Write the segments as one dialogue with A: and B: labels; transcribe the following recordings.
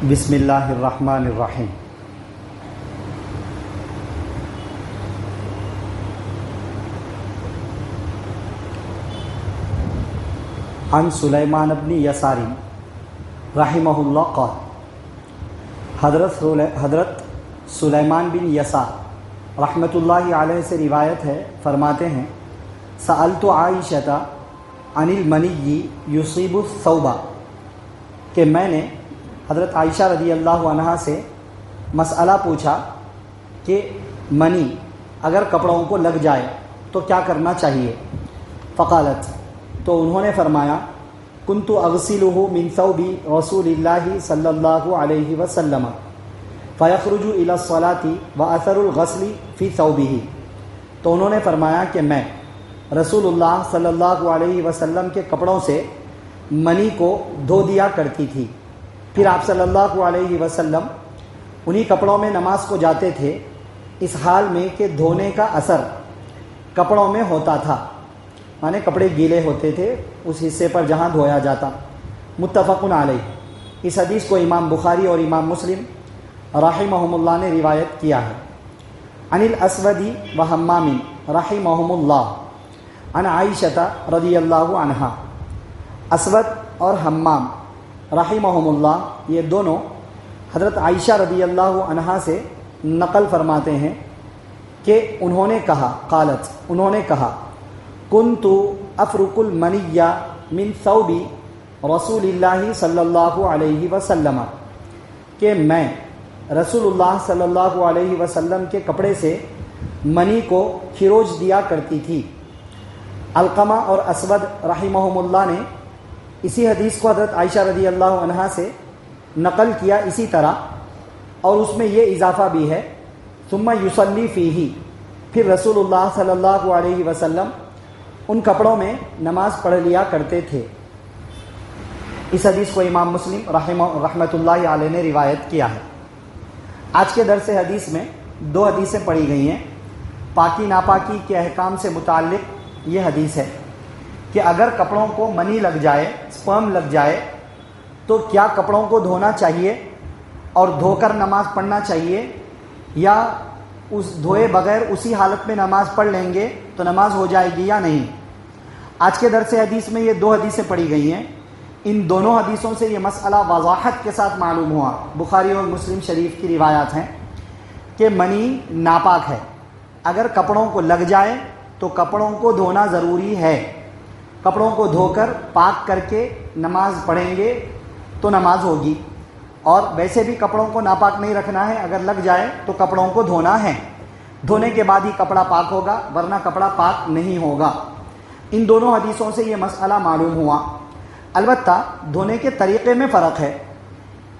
A: بسم اللہ الرحمن الرحیم۔ عن سلیمان بن یسار رحمہ اللہ قال، حضرت سلیمان بن یسار رحمۃ اللہ علیہ سے روایت ہے، فرماتے ہیں سألت عائشۃ عن المنی یصیب الثوب، کہ میں نے حضرت عائشہ رضی اللہ عنہا سے مسئلہ پوچھا کہ منی اگر کپڑوں کو لگ جائے تو کیا کرنا چاہیے؟ فقالت، تو انہوں نے فرمایا کنت اغسلہ من ثوب رسول اللہ صلی اللہ علیہ وسلم فیخرج الی الصلاۃ واثر الغسل فی ثوبہ، تو انہوں نے فرمایا کہ میں رسول اللہ صلی اللہ علیہ وسلم کے کپڑوں سے منی کو دھو دیا کرتی تھی، پھر آپ صلی اللہ علیہ وسلم انہی کپڑوں میں نماز کو جاتے تھے، اس حال میں کہ دھونے کا اثر کپڑوں میں ہوتا تھا، مانے کپڑے گیلے ہوتے تھے اس حصے پر جہاں دھویا جاتا۔ متفق علیہ، اس حدیث کو امام بخاری اور امام مسلم رحمہم اللہ نے روایت کیا ہے۔ عن الاسود و حمام رحمہم اللہ عن عائشہ رضی اللہ عنہا، اسود اور حمام رحمہم اللہ یہ دونوں حضرت عائشہ رضی اللہ عنہا سے نقل فرماتے ہیں کہ انہوں نے کہا، قالت، انہوں نے کہا کنت افرق المنی من ثوب رسول اللہ صلی اللہ علیہ وسلم، کہ میں رسول اللہ صلی اللہ علیہ وسلم کے کپڑے سے منی کو کھروچ دیا کرتی تھی۔ علقمہ اور اسود رحمہم اللہ نے اسی حدیث کو حضرت عائشہ رضی اللہ عنہا سے نقل کیا اسی طرح، اور اس میں یہ اضافہ بھی ہے ثم یصلی فیہ، پھر رسول اللہ صلی اللہ علیہ وسلم ان کپڑوں میں نماز پڑھ لیا کرتے تھے۔ اس حدیث کو امام مسلم رحمۃ اللہ علیہ نے روایت کیا ہے۔ آج کے درس حدیث میں دو حدیثیں پڑھی گئی ہیں۔ پاکی ناپاکی کے احکام سے متعلق یہ حدیث ہے کہ اگر کپڑوں کو منی لگ جائے، سپرم لگ جائے، تو کیا کپڑوں کو دھونا چاہیے اور دھو کر نماز پڑھنا چاہیے، یا اس دھوئے بغیر اسی حالت میں نماز پڑھ لیں گے تو نماز ہو جائے گی یا نہیں؟ آج کے درس حدیث میں یہ دو حدیثیں پڑھی گئی ہیں۔ ان دونوں حدیثوں سے یہ مسئلہ وضاحت کے ساتھ معلوم ہوا، بخاری اور مسلم شریف کی روایات ہیں کہ منی ناپاک ہے، اگر کپڑوں کو لگ جائے تو کپڑوں کو دھونا ضروری ہے، کپڑوں کو دھو کر پاک کر کے نماز پڑھیں گے تو نماز ہوگی، اور ویسے بھی کپڑوں کو ناپاک نہیں رکھنا ہے، اگر لگ جائے تو کپڑوں کو دھونا ہے، دھونے کے بعد ہی کپڑا پاک ہوگا ورنہ کپڑا پاک نہیں ہوگا۔ ان دونوں حدیثوں سے یہ مسئلہ معلوم ہوا۔ البتہ دھونے کے طریقے میں فرق ہے۔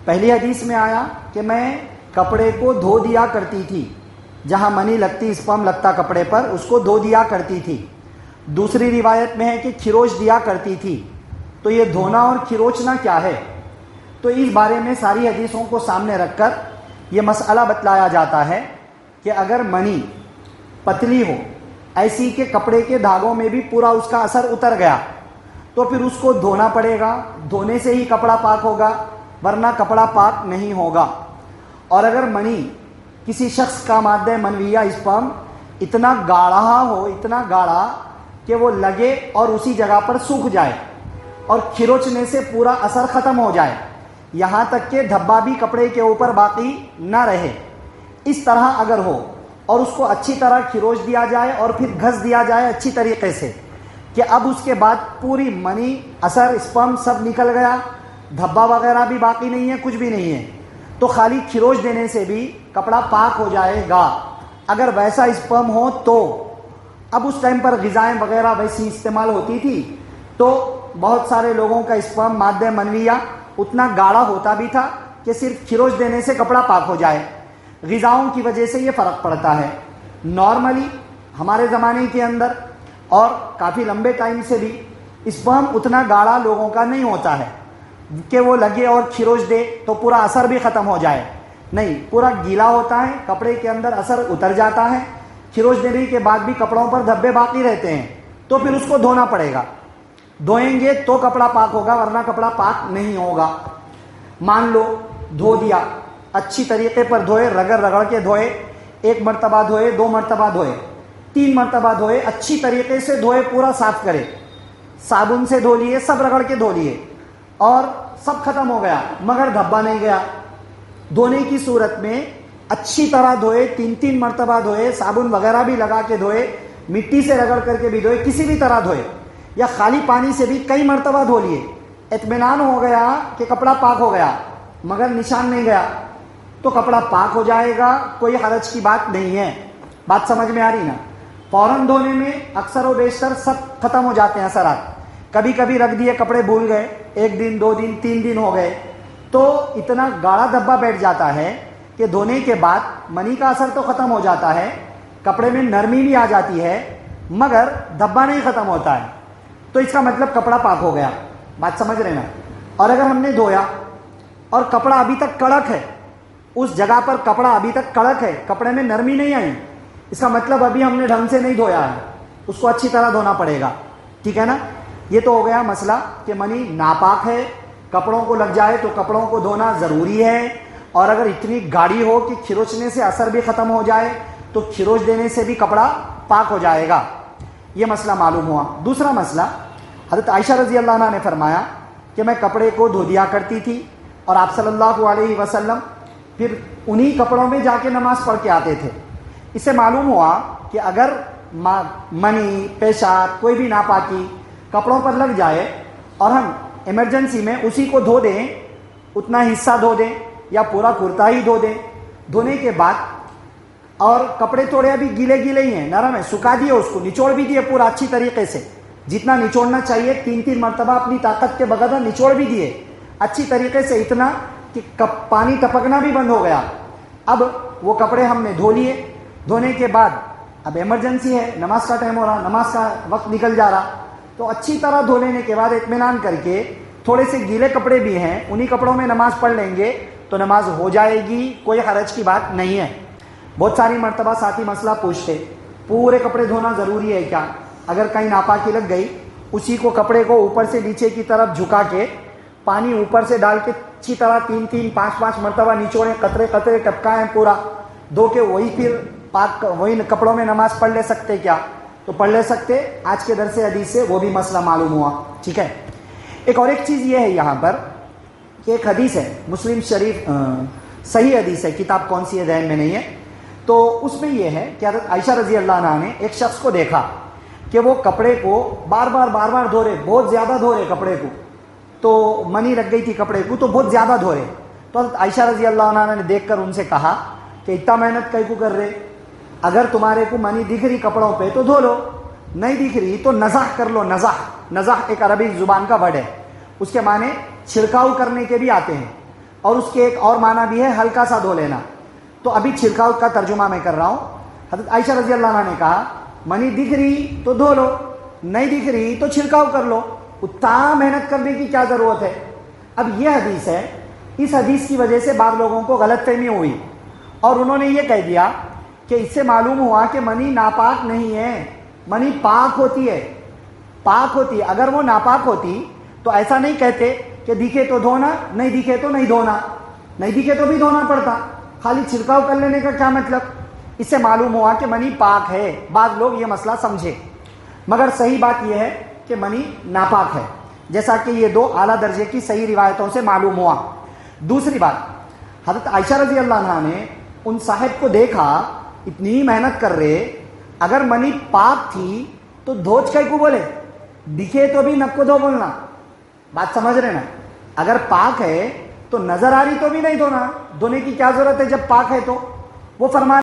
A: پہلی حدیث میں آیا کہ میں کپڑے کو دھو دیا کرتی تھی، جہاں منی لگتی، سپرم لگتا کپڑے پر، اس کو دھو دیا کرتی تھی۔ دوسری روایت میں ہے کہ کھروچ دیا کرتی تھی، تو یہ دھونا اور کھروچنا کیا ہے؟ تو اس بارے میں ساری حدیثوں کو سامنے رکھ کر یہ مسئلہ بتلایا جاتا ہے کہ اگر منی پتلی ہو، ایسی کہ کپڑے کے دھاگوں میں بھی پورا اس کا اثر اتر گیا، تو پھر اس کو دھونا پڑے گا، دھونے سے ہی کپڑا پاک ہوگا ورنہ کپڑا پاک نہیں ہوگا۔ اور اگر منی کسی شخص کا مادہ منویہ اسپرم اتنا گاڑھا ہو، اتنا گاڑھا کہ وہ لگے اور اسی جگہ پر سوکھ جائے اور کھروچنے سے پورا اثر ختم ہو جائے، یہاں تک کہ دھبا بھی کپڑے کے اوپر باقی نہ رہے، اس طرح اگر ہو اور اس کو اچھی طرح کھروچ دیا جائے اور پھر گھس دیا جائے اچھی طریقے سے کہ اب اس کے بعد پوری منی، اثر، اسپرم سب نکل گیا، دھبا وغیرہ بھی باقی نہیں ہے، کچھ بھی نہیں ہے، تو خالی کھروچ دینے سے بھی کپڑا پاک ہو جائے گا۔ اگر ویسا اسپرم ہو تو اب اس ٹائم پر غذائیں وغیرہ ویسی استعمال ہوتی تھی، تو بہت سارے لوگوں کا اسپرم مادہ منویہ اتنا گاڑھا ہوتا بھی تھا کہ صرف کھروچ دینے سے کپڑا پاک ہو جائے۔ غذاؤں کی وجہ سے یہ فرق پڑتا ہے۔ نارملی ہمارے زمانے کے اندر اور کافی لمبے ٹائم سے بھی اسپرم اتنا گاڑھا لوگوں کا نہیں ہوتا ہے کہ وہ لگے اور کھروچ دے تو پورا اثر بھی ختم ہو جائے، نہیں، پورا گیلا ہوتا ہے، کپڑے کے اندر اثر اتر جاتا ہے، کھروچ دینے کے بعد بھی کپڑوں پر دھبے باقی رہتے ہیں، تو پھر اس کو دھونا پڑے گا، دھوئیں گے تو کپڑا پاک ہوگا ورنہ کپڑا پاک نہیں ہوگا۔ مان لو धो दिया, अच्छी तरीके पर धोए, रगड़ रगड़ के धोए, 1 मरतबा धोए, 2 मरतबा धोए, 3 मरतबा धोए, अच्छी तरीके से धोए, पूरा साफ करे, साबुन से धो लिए, सब रगड़ के धो लिए और सब खत्म हो गया, मगर धब्बा नहीं गया। धोने की सूरत में अच्छी तरह धोए, 3-3 मरतबा धोए, साबुन वगैरह भी लगा के धोए, मिट्टी से रगड़ करके भी धोए, किसी भी तरह धोए, या खाली पानी से भी कई मरतबा धो लिए, इत्मीनान हो गया कि कपड़ा पाक हो गया, मगर निशान नहीं गया, तो कपड़ा पाक हो जाएगा, कोई हरज की बात नहीं है। बात समझ में आ रही ना? फौरन धोने में अक्सर व बेशतर सब खत्म हो जाते हैं असरात। कभी कभी रख दिए, कपड़े भूल गए, 1 दिन 2 दिन 3 दिन हो गए, तो इतना गाढ़ा धब्बा बैठ जाता है कि धोने के बाद मनी का असर तो खत्म हो जाता है, कपड़े में नरमी भी आ जाती है, मगर धब्बा नहीं खत्म होता है, तो इसका मतलब कपड़ा पाक हो गया। बात समझ रहे ना? और अगर हमने धोया और कपड़ा अभी तक कड़क है, उस जगह पर कपड़ा अभी तक कड़क है, कपड़े में नरमी नहीं आई, इसका मतलब अभी हमने ढंग से नहीं धोया है, उसको अच्छी तरह धोना पड़ेगा। ठीक है ना? ये तो हो गया मसला कि मनी नापाक है, कपड़ों को लग जाए तो कपड़ों को धोना ज़रूरी है, और अगर इतनी गाढ़ी हो कि खिरोचने से असर भी ख़त्म हो जाए तो खिरोच देने से भी कपड़ा पाक हो जाएगा। ये मसला मालूम हुआ। दूसरा मसला, हज़रत आयशा रज़ी अल्लाह अन्हा ने फरमाया कि मैं कपड़े को धो दिया करती थी और आप सल्लल्लाहु अलैहि वसल्लम फिर उन्हीं कपड़ों में जाके नमाज पढ़ के आते थे। इससे मालूम हुआ कि अगर मनी, पेशाब, कोई भी नापाकी कपड़ों पर लग जाए और हम इमरजेंसी में उसी को धो दें, उतना हिस्सा धो दें या पूरा कुर्ता ही धो दें, धोने के बाद और कपड़े थोड़े अभी गीले गीले ही हैं, नरम है, सुखा दिए, उसको निचोड़ भी दिए पूरा अच्छी तरीके से, जितना निचोड़ना चाहिए 3-3 मरतबा अपनी ताकत के बगैर निचोड़ भी दिए अच्छी तरीके से, इतना कि पानी टपकना भी बंद हो गया। अब वो कपड़े हमने धो लिए, धोने के बाद अब इमरजेंसी है, नमाज का टाइम हो रहा, नमाज का वक्त निकल जा रहा, तो अच्छी तरह धो लेने के बाद इत्मीनान करके थोड़े से गीले कपड़े भी हैं, उन्हीं कपड़ों में नमाज पढ़ लेंगे तो नमाज हो जाएगी, कोई हरज की बात नहीं है। बहुत सारी मरतबा साथी मसला पूछते, पूरे कपड़े धोना ज़रूरी है क्या? अगर कहीं नापाकी लग गई, उसी को कपड़े को ऊपर से नीचे की तरफ झुका के पानी ऊपर से डाल के अच्छी तरह 3-3, 5-5 मरतबा निचोड़े, कतरे कतरे टपकाएं, पूरा धो के वही फिर पाक वही कपड़ों में नमाज पढ़ ले सकते क्या? तो पढ़ ले सकते। आज के दरसे हदीस से वो भी मसला मालूम हुआ। ठीक है। एक और एक चीज़ ये है यहाँ पर कि एक हदीस है, मुस्लिम शरीफ सही हदीस है, किताब कौन सी है ध्यान में नहीं है, तो उसमें ये है कि हज़रत आयशा रज़ी अल्लाह अन्हा ने एक शख्स को देखा कि वो कपड़े को बार बार धो रहे, बहुत ज़्यादा धो रहे कपड़े को, तो मनी लग गई थी कपड़े को, तो बहुत ज़्यादा धो रहे। तो हज़रत आयशा रज़ी अल्लाह अन्हा ने देख कर उनसे कहा कि इतना मेहनत कहीं को कर रहे, अगर तुम्हारे को मनी दिख रही कपड़ों पे तो धो लो, नहीं दिख रही तो नज़ाह कर लो। नज़ाह एक अरबी ज़ुबान का वर्ड है, उसके माने छिड़काव करने के भी आते हैं, और उसके एक और माना भी है हल्का सा धो लेना। तो अभी छिड़काव का तर्जुमा मैं कर रहा हूँ। हज़रत आयशा रज़ी अल्लाह अन्हा ने कहा मनी दिख रही तो धो लो, नहीं दिख रही तो छिड़काव कर लो, उतना मेहनत करने की क्या ज़रूरत है। अब यह हदीस है, इस हदीस की वजह से बाद लोगों को गलतफहमी हुई और उन्होंने ये कह दिया कि इससे मालूम हुआ कि मनी नापाक नहीं है, मनी पाक होती है, पाक होती है। अगर वो नापाक होती तो ऐसा नहीं कहते कि दिखे तो धोना, नहीं दिखे तो नहीं धोना, नहीं दिखे तो भी धोना पड़ता, खाली छिड़काव कर लेने का क्या मतलब। इससे मालूम हुआ कि मनी पाक है। बाद लोग ये मसला समझे, मगर सही बात यह है कि मनी नापाक है, जैसा कि ये 2 आला दर्जे की सही रिवायतों से मालूम हुआ। दूसरी बात, हज़रत आयशा रज़ी अल्लाह अन्हा ने उन साहिब को देखा इतनी मेहनत कर रहे, अगर मनी पाक थी तो धोच कई को बोले, दिखे तो भी नक्को धो बोलना। बात समझ रहे ना? अगर पाक है तो नजर आ रही तो भी नहीं धोना, धोने की क्या जरूरत है जब पाक है तो। वो फरमा